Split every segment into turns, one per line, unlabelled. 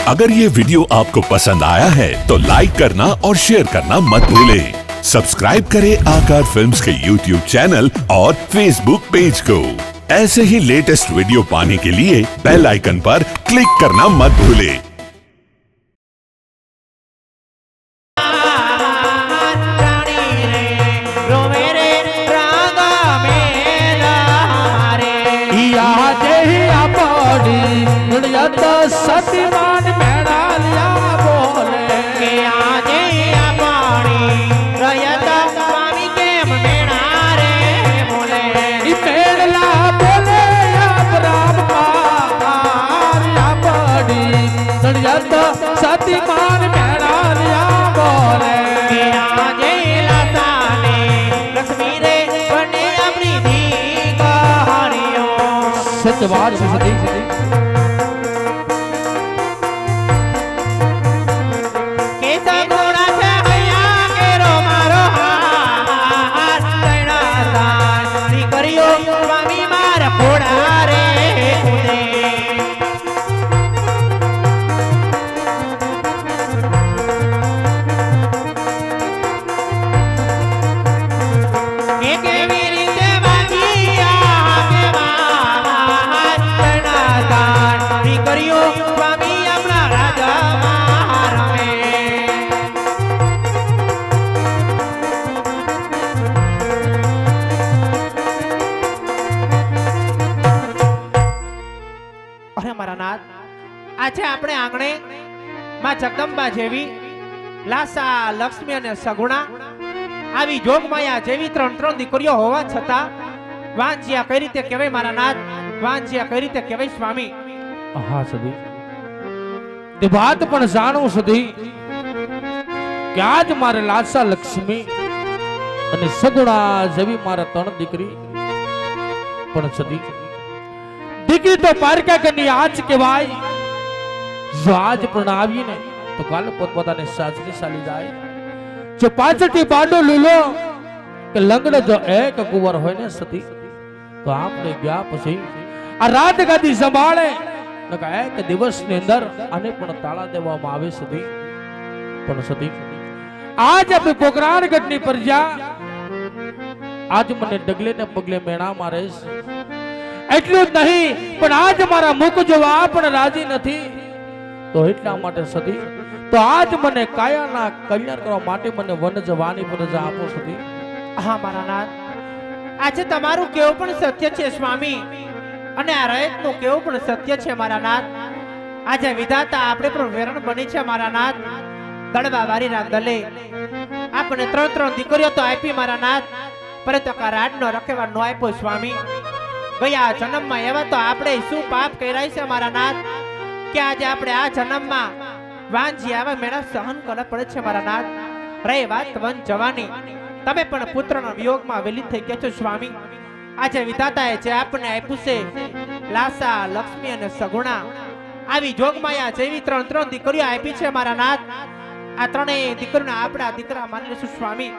अगर ये वीडियो आपको पसंद आया है तो लाइक करना और शेयर करना मत भूलें। सब्सक्राइब करें आकार फिल्म्स के YouTube चैनल और Facebook पेज को। ऐसे ही लेटेस्ट वीडियो पाने के लिए बेल आइकन पर क्लिक करना मत भूलें।
सतीमान मेरा लिया बोले
के आजे अपनी रयत स्वामी के मेरा रे बोले
मेला बोले अब राम पारिया बड़ी सड़ियत सतीमान मेरा लिया बोले
के आजे लताने लक्ष्मी रे बने अपनी दी कहानियों
सत्यवाद से सती
આજે આપણે આંગણે માં જગદંબા જેવી લાસા લક્ષ્મી અને સગુણા આવી જોગમાયા જેવી ત્રણ દીકરીઓ હોવા છતાં વાંજિયા કઈ રીતે કહેવાય મારા નાથ, વાંજિયા કઈ રીતે કહેવાય સ્વામી?
હા સદી તે વાત પણ જાણું સદી કે આજ મારે લાસા લક્ષ્મી અને સગુણા જેવી મારા ત્રણ દીકરી પણ સદી દીકરી તો પારકા કની આજ કહેવાય। जो आज प्रणावी ने तो काल पोतपोताने सासरी साली जाए जो पाचटी बाडो लूलो के लंगड़ जो एक कुंवर होय ने सती तो आपने गया પછી આ રાત ગાદી સંભાળે નકા એક દિવસ ની અંદર આને પણ તાળા દેવામાં આવે સતી પણ સતી આજ આપણે પોકરાણગઢ ની પ્રજા આજ મને ડગલે ને પગલે મેણા મારે એટલું જ નહીં પણ આજ મારા મુખ જોવા પણ રાજી નથી તો એટલા માટે સતી તો આજ મને કાયાના કલ્યાણ કરવા માટે મને વન જવાની પ્રજા આપો સતી।
હા મારા નાથ, આજે તમારું કેવું પણ સત્ય છે સ્વામી અને આ રયતનું કેવું પણ સત્ય છે મારા નાથ। આજે વિધાતા આપણે પણ વેરણ બની છે મારા નાથ। દળવા વારીના દલે આપણે ત્રણ દીકરીઓ તો આપી મારા નાથ, પરંતુ આ રાડનો રખેવા નો આપ્યો સ્વામી। ગયા જન્મમાં એવા તો આપણે શું પાપ કર્યા છે મારા નાથ કે આજે આપણે આ જન્મમાં વાંજી આવા મેળા સહન કરવા પડે છે મારા નાથ। રે વાત વન જવાની તમે પણ પુત્રના વિયોગમાં વેલી થઈ ગયા છો સ્વામી। આજે વિધાતાએ જે આપણને આપ્યું છે લાસા લક્ષ્મી અને સગુણા આવી જોગમાયા જેવી ત્રણ દીકરીઓ આપી છે મારા નાથ। આ ત્રણેય દીકરીઓને આપણા દીકરા માની લેશું સ્વામી।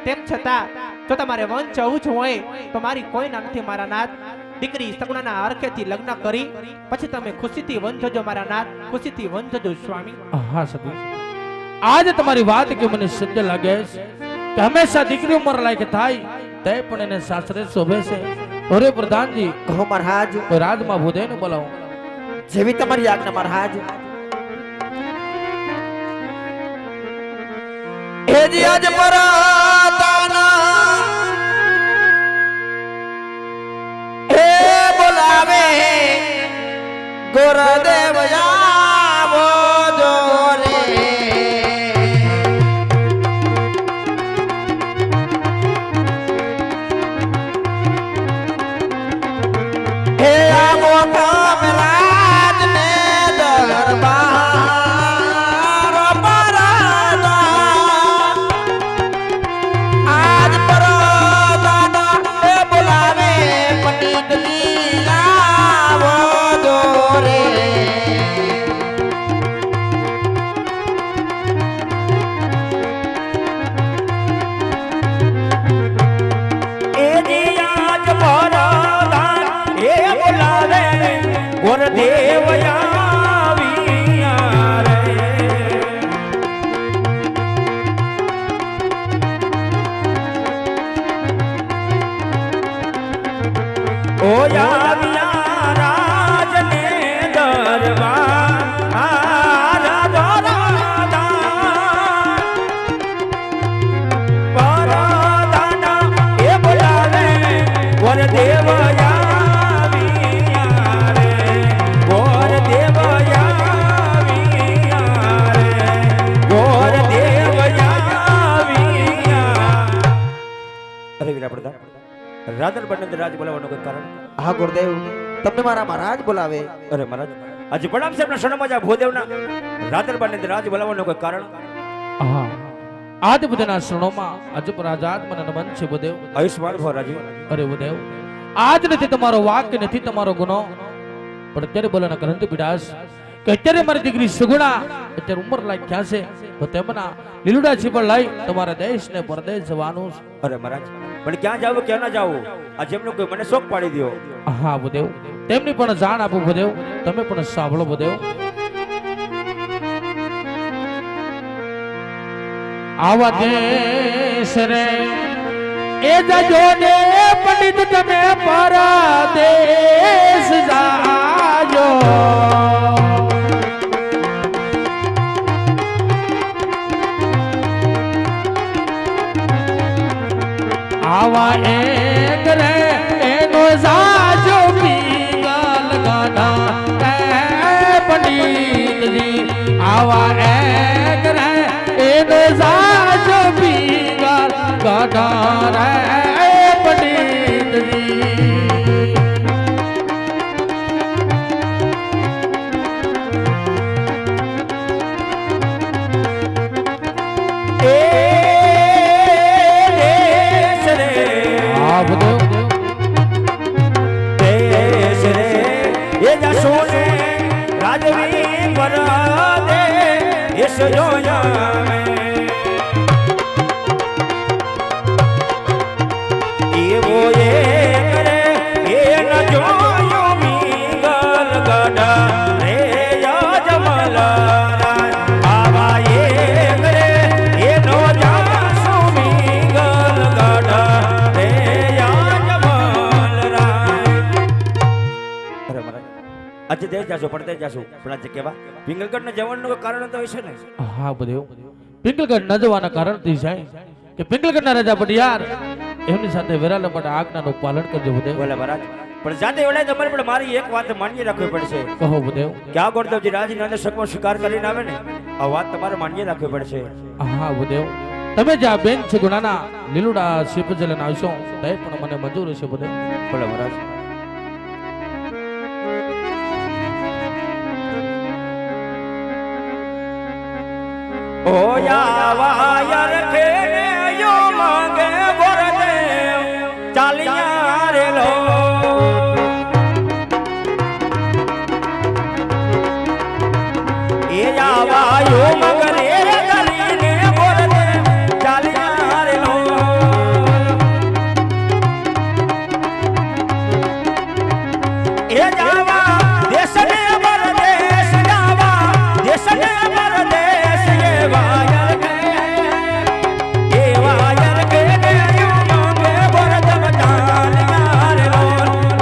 તેમ છતાં જો તમારે વન જવું જ હોય તો મારી કોઈ ના નથી મારા નાથ। દીકરી સગુણાના હરખેથી લગ્ન કરી પછી તમે ખુશીથી વન જજો મારા નાથ, ખુશીથી વન જજો સ્વામી।
હા સતી આજ તમારી વાત કે મને સત્ય લાગે છે કે હંમેશા દીકરી ઉંમર લાયક થાય તે પણ એને સાસરે શોભે છે। અરે પ્રધાનજી
કહો મહારાજ,
રાજમાં ભૂદેને બોલાવો।
જેવી તમારી આજ્ઞા મહારાજ। એ જી આજ પરાતાના બોલાવે ગુરુદેવ આવો જોરે હે આવો કામરાજ ને દરબાર પરાતા આજ પરાતા એ બોલાવે પંડિત રે
રાધન પંડિત રાજ બોલાવવાનું કોઈ કારણ?
હા ગુરુદેવ, તમને મારા મહારાજ બોલાવે.
અરે મહારાજ, આજે પ્રણામ છે આપણા શરણમાં ભૂદેવના રાધન પંડિત રાજ બોલાવવાનું કોઈ કારણ?
હા, આજ બધાના શરણોમાં અજ રાજાત મને નમન છે બુદેવ.
આયુષ્માન ભવ રાજી.
અરે બુદેવ, આજ નથી તમારો વાક કે નથી તમારો ગુનો, પણ અત્યારે બોલાના ગ્રંથ પીડાશ કે અત્યારે મારી દીકરી સુગુણા અત્યારે ઉંમર લાયક થયા છે, તો તેમના લીલુડા છીપડ લઈ તમારા દેશ ને પરદેશ જવાનું છે.
અરે મહારાજ, પણ ક્યાં જાવું ક્યાં ના જાવું આ જેમનું કોઈ મને શોખ પાડી દ્યો.
હા બુદેવ, તેમની પણ જાણ આપો બુદેવ, તમે પણ સાંભળો બુદેવ. આવા દેશ રે એ જજો ને પંડિત તમે પરદેશ જાજો. આવા એક રે એનો જાજો પીગલ ગાના પંડિતજી. આવા એક રે એનો જાજો પીગલ ગાના રે પંડિતજી.
એ દેશ રે,
આ બધું
દેશ રે એ જશો ને રાજવી પરદેશ જોયા મેં. એવો એક રે એ ન જોયો મીગલ ગઢા રે યજમલરાય. આવા એક રે એ નો જાશો મીગલ ગઢા રે યજમલરાય. અરે મહારાજ, આજે દેશ જાશો પડતે જાશો, પણ આજે કેવા પિંગલગઢ ને જવાનું કારણ તો હશે ને?
હા બુદેવ, પિંગલગઢ ન જવાના કારણથી જાય કે પિંગલગઢના રાજા પટિયાર એમની સાથે વેરાલા માટે આજ્ઞાનું પાલન કરજો બુદેવ.
બોલે મહારાજ, પણ જાતે વડાય તમારે પણ મારી એક વાત માન્ય રાખવી પડશે
કહો બુદેવ.
કે આ ગોરદેવજી રાજીનાને શકનો શિકાર કરીને આવે ને, આ વાત તમારે માન્ય રાખવી પડશે.
હા બુદેવ, તમે જ્યાં બેન છે ગુણાના લીલુડા શિપજલન આવશો તે પણ મને મંજૂર છે બુદેવ.
બોલે મહારાજ. ઓયા વાયર ખેને યો માંગે ગોરદેવ ચાલિયા રે લો. એ આવાયો મગરે ગલીને ગોરદેવ ચાલિયા રે લો. એ જાવા દેશને પરદેશ જાવા, દેશને પરદેશ એ વાયર કે, એ વાયર કે યો માંગે ગોરદેવ ચાલિયા રે લો.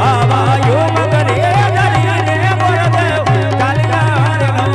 આવાયો મગરે ગલીને ગોરદેવ ચાલિયા રે લો.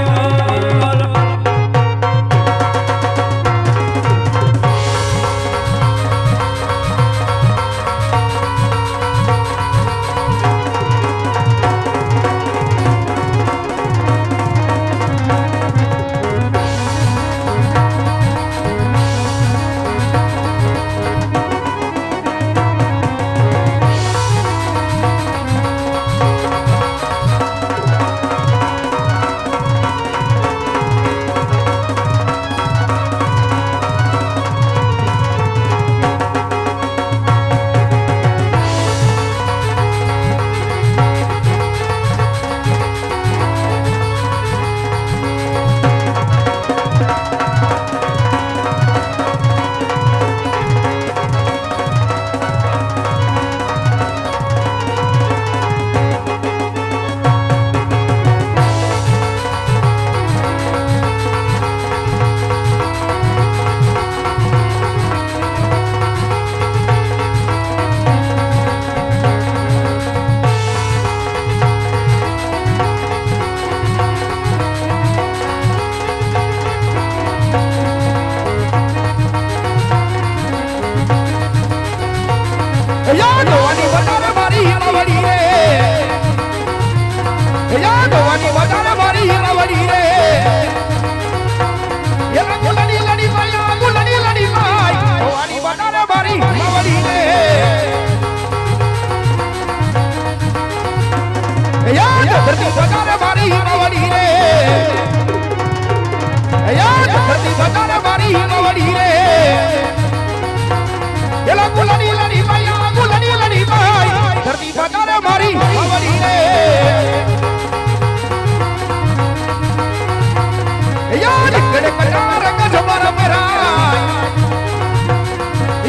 કેડે કટા રંગ જમારા પહેરાય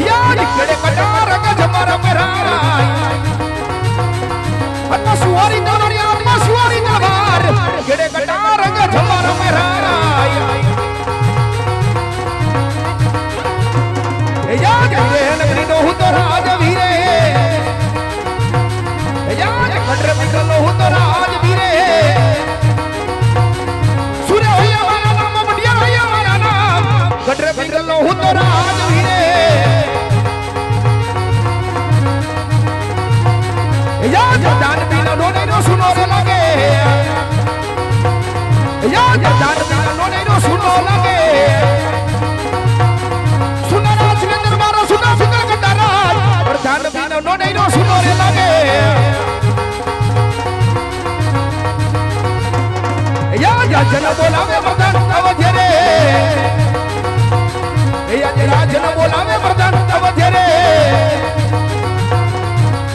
યાદ કેડે કટા રંગ જમારા પહેરાય અતો સુવારી તલવારિયા સુવારી તલવાર કેડે કટા રંગ જમારા પહેરાય યાદ એ નગરી નો હું તો રાજ વીરે યાદ કટર મિકલો હું તો રાજ વીરે સૂર્ય હોયા મારા નામ મડિયા હોયા મારા નામ કટર મિકલો હું તો રાજ વીરે યાદ દાન પીનો નોને નો સુનો રે લાગે યાદ દાન પીનો નોને નો સુનો લાગે પ્રધાન પીનો નો નઈ નો સુનો રે લાગે યા જન બોલાવે પ્રધાન અવધ્ય રે યા જન બોલાવે પ્રધાન અવધ્ય રે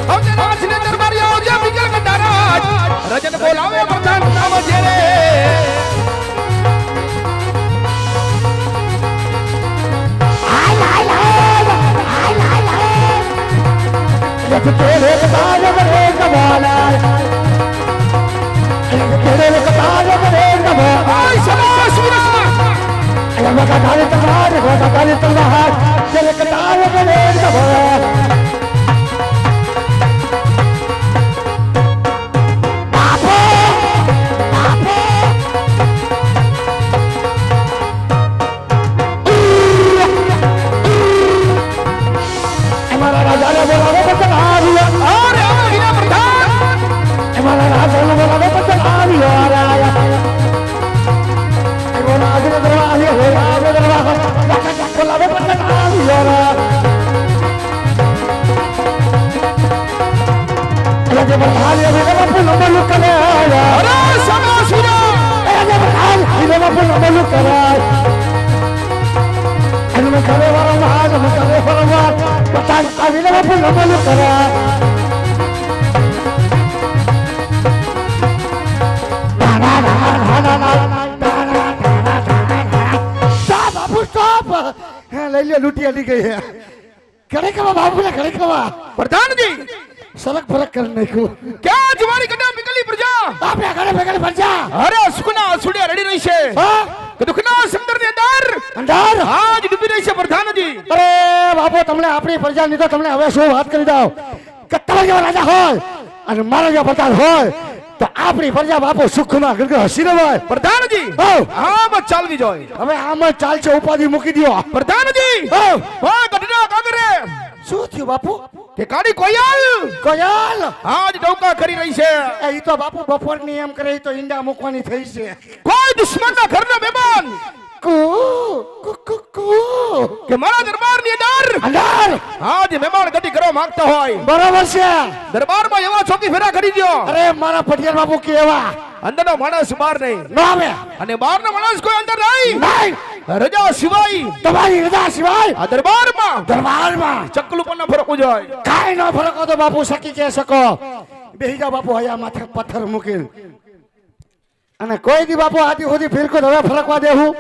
અવધ્ય રાજ ને દરબારી અવધ્ય વિકલ કંડારાજ રજન બોલાવે પ્રધાન અવધ્ય રે
तेरे कतार बने कमाला तेरे कतार बने कमाला
आई शाबाश वीरस्मा
अरे मका तारे तलवार तेरे कतार बने कमाला बापो बापो हमारा राजा ने बोला लुटिया ली गई है खड़े कवा बाबू ने खड़े कवा
प्रधान जी
सड़क फरक करने को
क्या जवानी कटा मिकली प्रजा
आप या खड़े बेगल प्रजा
अरे सुखना सुड़िया रेडी रही छे
हां
दुखना समंदर ની અંદર આજ ડૂબી રહી છે પ્રધાન જી
અરે બાપુ તમને આપણી પ્રજા ની તો તમને હવે શું વાત કરી દઉં કે તમારા જેવા રાજા હોય અને મારા જેવા પ્રધાન હોય તો આપણી પ્રજા બાપુ સુખમાં ગરગર હસી રહે
પ્રધાન જી આમ ચાલવી જોઈએ
હવે આમ જ ચાલશે ઉપાધિ મૂકી દો
પ્રધાન જી હા ગઢડા કાગરે
શું થયું બાપુ
કે કાડી કોયલ આજ ડોકા કરી રહી છે
એ તો બાપુ બપોર ની એમ કરે તો ઈંડા મૂકવાની થઈ છે
કોઈ દુશ્મનના ઘરનો મહેમાન
કુ કુ કુ
કે મારા દરબાર ની અંદર આજ મહેમાન ગતિ કરવા માંગતા હોય
બરાબર છે
દરબારમાં એવા ચોકી ફેરા કરી દો
અરે મારા પટિયાર બાપુ કેવા
અંદરનો માણસ બહાર નહીં
ન આવે
અને બહારનો માણસ કોઈ અંદર નહીં
નહીં
રજા સિવાય
તમારી રજા સિવાય
આ દરબારમાં
ચકલું
પણ ફરકવું જોઈએ
કાઈ ન ફરકો તો બાપુ સકી કે શકો બેહી જા બાપુ હયા માથે પથ્થર મૂકીને અને કોઈ દી બાપુ આદી સુધી ફિરકો હવે ફરકવા દેવું